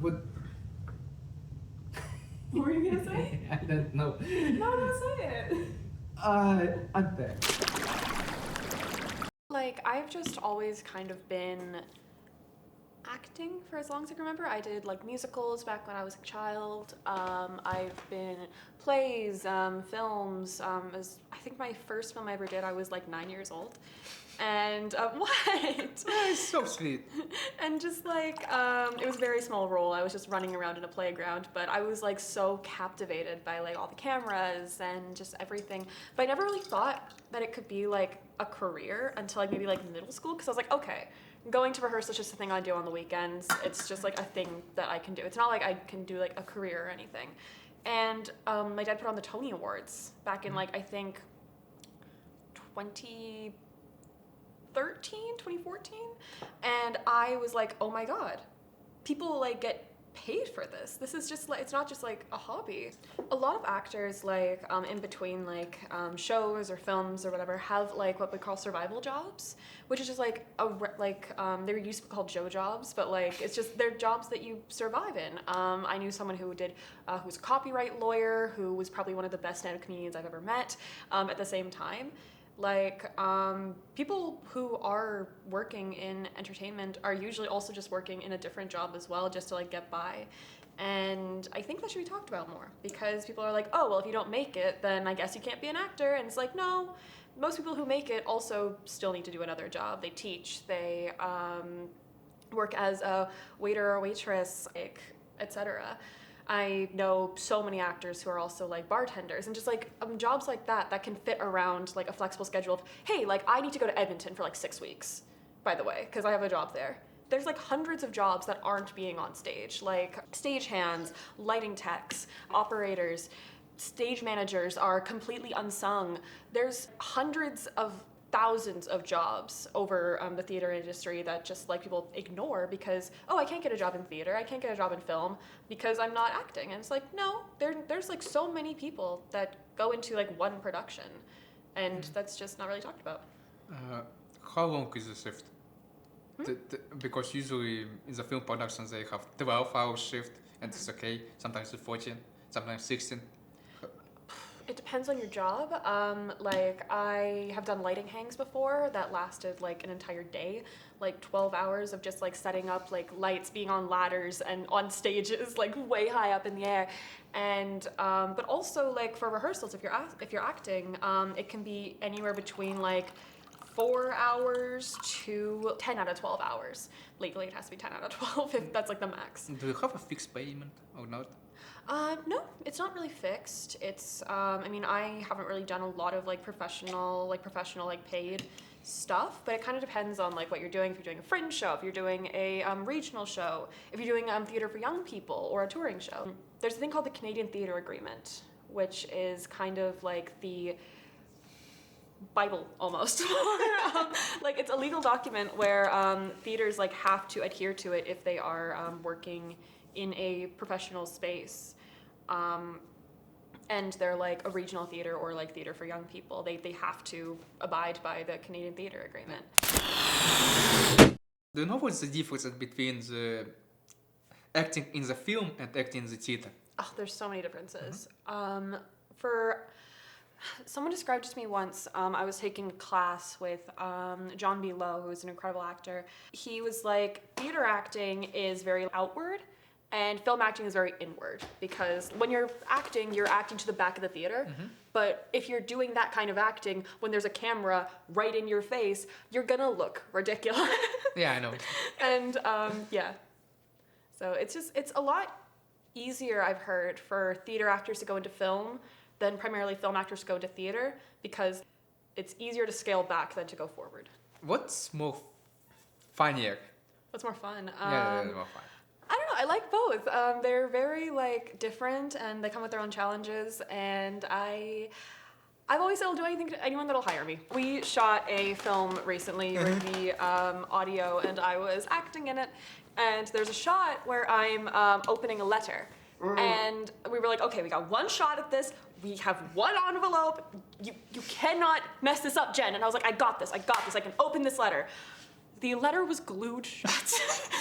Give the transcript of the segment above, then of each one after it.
What? What were you gonna say? I don't know. No, say it. Ante. Like, I've just always kind of been acting for as long as I can remember. I did like musicals back when I was a child. I've been plays, films. I think my first film I ever did, I was like 9 years old. And what? It's so sweet. And just like it was a very small role. I was just running around in a playground, but I was like so captivated by like all the cameras and just everything. But I never really thought that it could be like a career until like maybe like middle school, because I was like, okay, going to rehearsal is just a thing I do on the weekends. It's just like a thing that I can do. It's not like I can do like a career or anything. And my dad put on the Tony Awards back in like I think 2014, and I was like, oh my god, people like get paid for this. This is just like, it's not just like a hobby. A lot of actors like in between like shows or films or whatever have like what we call survival jobs, which is just like they're used to be called Joe jobs, but like it's just they're jobs that you survive in. I knew someone who did who's a copyright lawyer who was probably one of the best stand-up comedians I've ever met at the same time. Like, people who are working in entertainment are usually also just working in a different job as well, just to like get by. And I think that should be talked about more, because people are like, oh, well, if you don't make it, then I guess you can't be an actor. And it's like, no, most people who make it also still need to do another job. They teach, they work as a waiter or waitress, like, etc. I know so many actors who are also like bartenders, and just like jobs like that can fit around like a flexible schedule of, hey, like I need to go to Edmonton for like 6 weeks, by the way, because I have a job there. There's like hundreds of jobs that aren't being on stage, like stagehands, lighting techs, operators, stage managers are completely unsung. There's hundreds of thousands of jobs over the theater industry that just like people ignore because, oh, I can't get a job in theater, I can't get a job in film because I'm not acting. And it's like, no, there's like so many people that go into like one production, and that's just not really talked about. How long is the shift? Because usually in the film productions they have 12-hour shift, and it's okay. Sometimes it's 14, sometimes 16. It depends on your job. Like I have done lighting hangs before that lasted like an entire day, like 12 hours of just like setting up like lights, being on ladders and on stages like way high up in the air. And but also like for rehearsals, if you're acting, it can be anywhere between like 4 hours to 10 out of 12 hours. Legally, it has to be 10 out of 12 if that's like the max. Do you have a fixed payment or not? No, it's not really fixed. It's, I mean, I haven't really done a lot of like professional paid stuff, but it kind of depends on like what you're doing. If you're doing a fringe show, if you're doing a regional show, if you're doing theater for young people or a touring show. There's a thing called the Canadian Theatre Agreement, which is kind of like the Bible almost. Like it's a legal document where theaters like have to adhere to it if they are working in a professional space. And they're like a regional theater or like theater for young people. They have to abide by the Canadian Theatre Agreement. Do you know what's the difference between the acting in the film and acting in the theater? Oh, there's so many differences. For someone described it to me once. I was taking a class with John B. Lowe, who's an incredible actor. He was like, theater acting is very outward, and film acting is very inward, because when you're acting to the back of the theater. But if you're doing that kind of acting when there's a camera right in your face, you're gonna look ridiculous. Yeah, I know. And yeah, so it's a lot easier, I've heard, for theater actors to go into film than primarily film actors to go into theater, because it's easier to scale back than to go forward. What's more funnier? What's more fun? Yeah, more fun. I don't know, I like both. They're very like different, and they come with their own challenges, and I've always said I'll do anything to anyone that'll hire me. We shot a film recently, the audio, and I was acting in it, and there's a shot where I'm opening a letter. And we were like, okay, we got one shot at this, we have one envelope, you cannot mess this up, Jen. And I was like, I got this, I can open this letter. the letter was glued shut.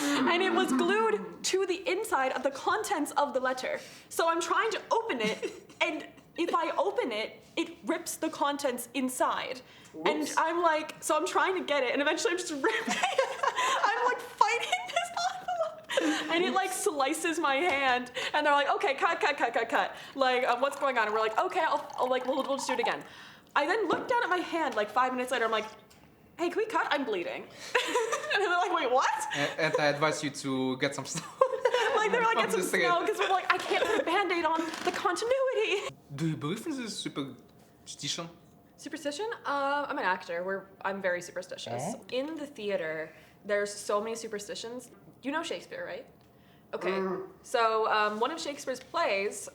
And it was glued to the inside of the contents of the letter. So I'm trying to open it, and if I open it, it rips the contents inside. Whoops. And I'm like, so I'm trying to get it, and eventually I'm just ripping it. I'm like fighting this envelope. And it like slices my hand, and they're like, okay, cut. Like, what's going on? And we're like, okay, I'll like, we'll just do it again. I then look down at my hand like 5 minutes later, I'm like, hey, can we cut? I'm bleeding. And they're like, wait, what? And I advise you to get some snow. Like, they're like, From get some the thread. snow, because we're like, I can't put a Band-Aid on the continuity. Do you believe in this superstition? Superstition? I'm an actor. I'm very superstitious. In the theater, there's so many superstitions. You know Shakespeare, right? Okay. So one of Shakespeare's plays,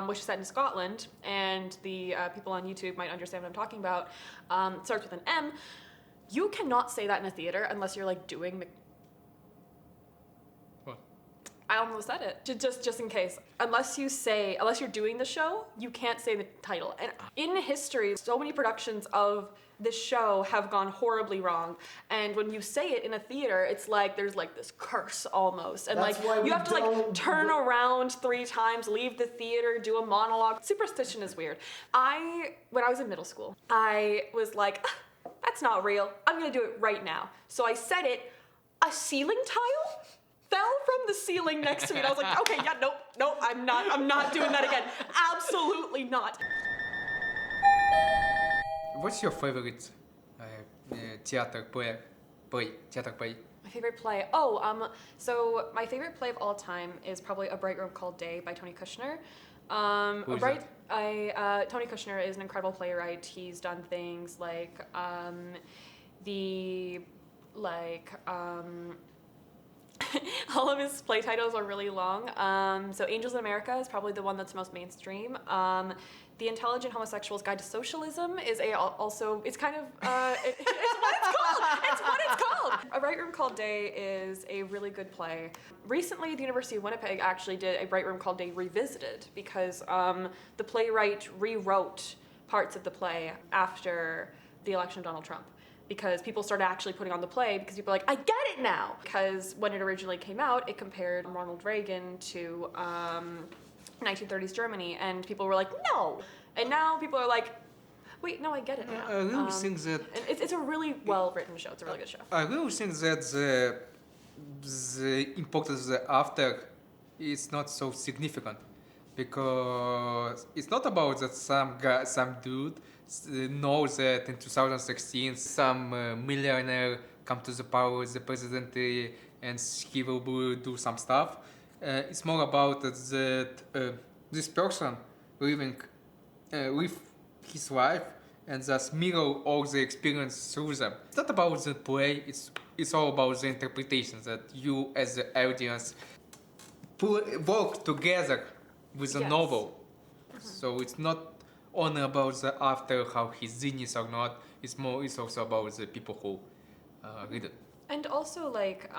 which is set in Scotland, and the people on YouTube might understand what I'm talking about, starts with an M. You cannot say that in a theater unless you're like doing the... What? I almost said it. Just in case. Unless you're doing the show, you can't say the title. And in history, so many productions of this show have gone horribly wrong. And when you say it in a theater, it's like there's like this curse almost. And That's why like we you have to like don't- turn around 3 times, leave the theater, do a monologue. Superstition is weird. When I was in middle school, I was like, that's not real. I'm gonna do it right now. So I said it, a ceiling tile fell from the ceiling next to me, and I was like, okay, yeah, nope, I'm not doing that again. Absolutely not. What's your favorite theater play? My favorite play? So my favorite play of all time is probably A Bright Room Called Day by Tony Kushner. Who is that? Tony Kushner is an incredible playwright. He's done things like all of his play titles are really long. So Angels in America is probably the one that's most mainstream. The Intelligent Homosexual's Guide to Socialism is it's kind of, it's what it's called. It's what it's called. A Bright Room Called Day is a really good play. Recently, the University of Winnipeg actually did A Bright Room Called Day Revisited because the playwright rewrote parts of the play after the election of Donald Trump. Because people started actually putting on the play because people are like, I get it now! Because when it originally came out, it compared Ronald Reagan to 1930s Germany, and people were like, no! And now people are like, wait, no, I get it now. I really think that... It's a really well-written show. It's a really good show. I really think that the importance of the after is not so significant. Because it's not about that some dude knows that in 2016 some millionaire come to the power as the president and he will do some stuff. It's more about that this person living live his life and just mirror all the experience through them. It's not about the play, it's all about the interpretation that you as the audience work together with a Yes. novel. So it's not only about the after, how he's genius or not, it's also about the people who read it. And also, like,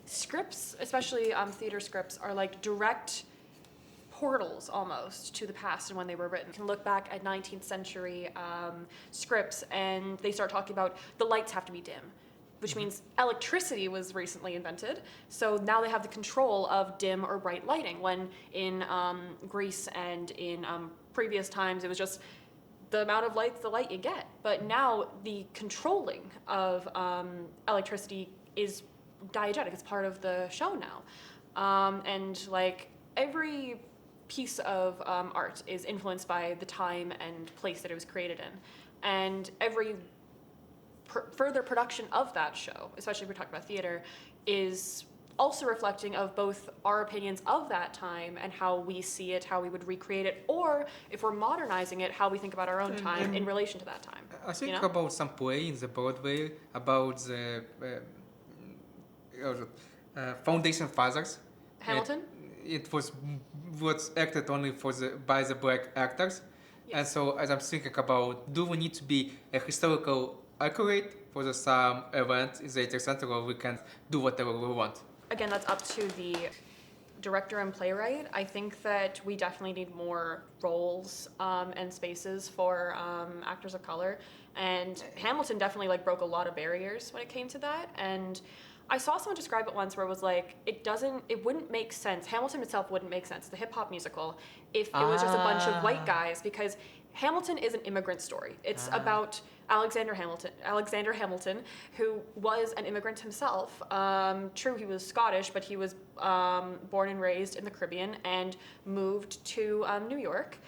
scripts, especially theater scripts, are like direct portals almost to the past and when they were written. You can look back at 19th century scripts and they start talking about the lights have to be dim, which means electricity was recently invented. So now they have the control of dim or bright lighting, when in Greece and in previous times it was just the amount of the light you get. But now the controlling of electricity is diegetic. It's part of the show now. And like every piece of art is influenced by the time and place that it was created in. And every further production of that show, especially if we're talking about theater, is also reflecting of both our opinions of that time and how we see it, how we would recreate it, or if we're modernizing it, how we think about our own time in relation to that time. I think you know? about some play in the Broadway about the Foundation Fathers. Hamilton? It was acted only by the black actors. Yes. And so as I'm thinking about, do we need to be a historical accurate for the some event in the 18th century, or we can do whatever we want? Again, that's up to the director and playwright. I think that we definitely need more roles and spaces for actors of color. And Hamilton definitely like broke a lot of barriers when it came to that. And I saw someone describe it once where it was like, it wouldn't make sense. Hamilton itself wouldn't make sense, the hip hop musical, if it was just a bunch of white guys, because Hamilton is an immigrant story. It's about Alexander Hamilton, who was an immigrant himself. True, he was Scottish, but he was born and raised in the Caribbean and moved to New York.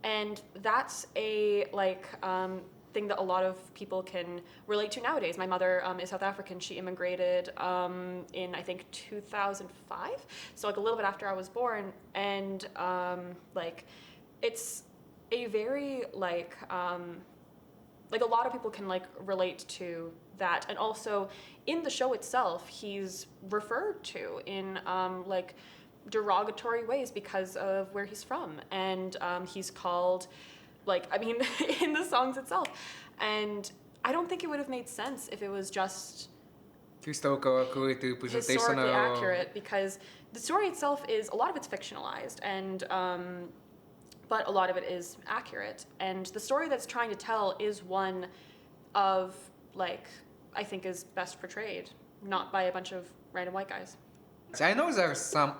And that's a thing that a lot of people can relate to nowadays. My mother is South African. She immigrated in, I think, 2005. So like a little bit after I was born. And it's a very a lot of people can relate to that. And also in the show itself, he's referred to in derogatory ways because of where he's from. And he's called in the songs itself. And I don't think it would have made sense if it was just historically accurate, because the story itself is, a lot of it's fictionalized, and but a lot of it is accurate. And the story that's trying to tell is one of, I think is best portrayed, not by a bunch of random white guys. I know there's some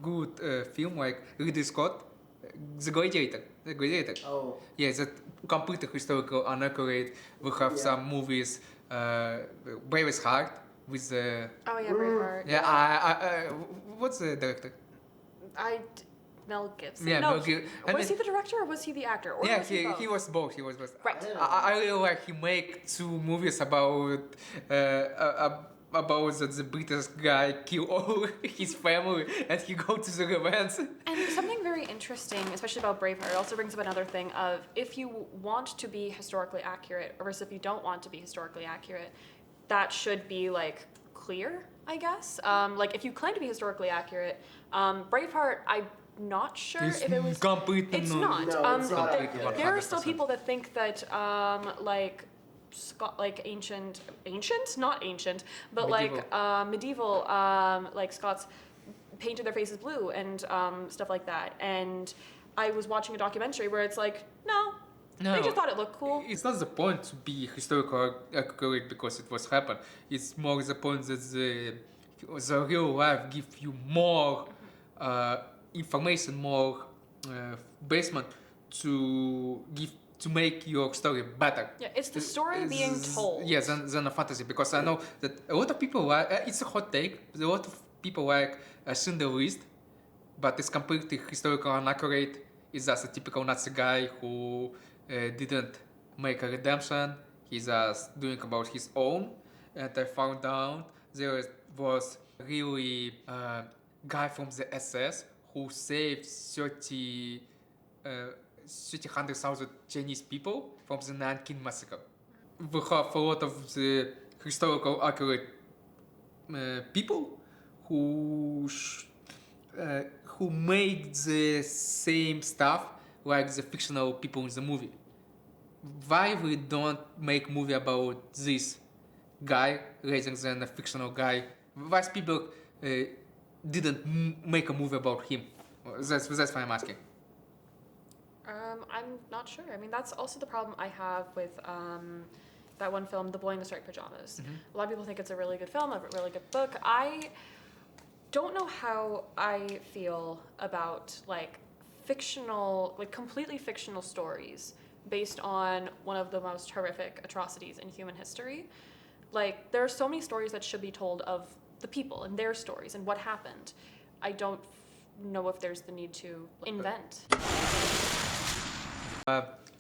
good film like Ridley Scott, The Gladiator. Oh. Yeah, that completely historical, inaccurate. We have some movies, Braveheart with the... Oh yeah, Braveheart. Yeah, what's the director? Mel Gibson. Yeah, no, Mel Gibson. Was he the director or was he the actor? Or Yeah, was he was both. He was both. Right. I really like he make two movies about that the British guy kill all his family and he go to the events. And something very interesting, especially about Braveheart, also brings up another thing of, if you want to be historically accurate versus if you don't want to be historically accurate, that should be clear, I guess. If you claim to be historically accurate, Braveheart, I'm not sure It's if it was completely it's not. not. No, it's not. There are still people that think that medieval Scots painted their faces blue and stuff like that. And I was watching a documentary where it's no, they just thought it looked cool. It's not the point to be historical accurate because it was happened. It's more the point that the real life gives you more information, more basement to make your story better. Yeah, it's the story being told. Yeah, than a fantasy, because I know that a lot of people like, it's a hot take, a lot of people like Schindler's List, but it's completely historical and accurate. It's just a typical Nazi guy who didn't make a redemption. He's just doing about his own. And I found out there was really guy from the SS who saved 300,000 Chinese people from the Nanking massacre. We have a lot of the historical accurate people who make the same stuff like the fictional people in the movie. Why we don't make movie about this guy rather than a fictional guy? Why people didn't make a movie about him? That's why I'm asking. I'm not sure. I mean, that's also the problem I have with that one film, The Boy in the Striped Pajamas. Mm-hmm. A lot of people think it's a really good film, a really good book. I don't know how I feel about completely fictional stories based on one of the most horrific atrocities in human history. There are so many stories that should be told of the people and their stories and what happened. I don't know if there's the need to invent.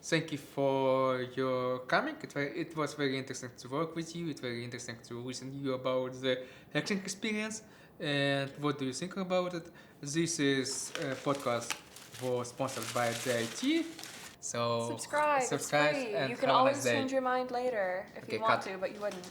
Thank you for your coming. It was very interesting to work with you. It's very interesting to listen to you about the acting experience. And what do you think about it? This is a podcast was sponsored by DIT. So Subscribe. It's free. And you can have a always nice day. change your mind later if Okay, you want cut. to, but you wouldn't.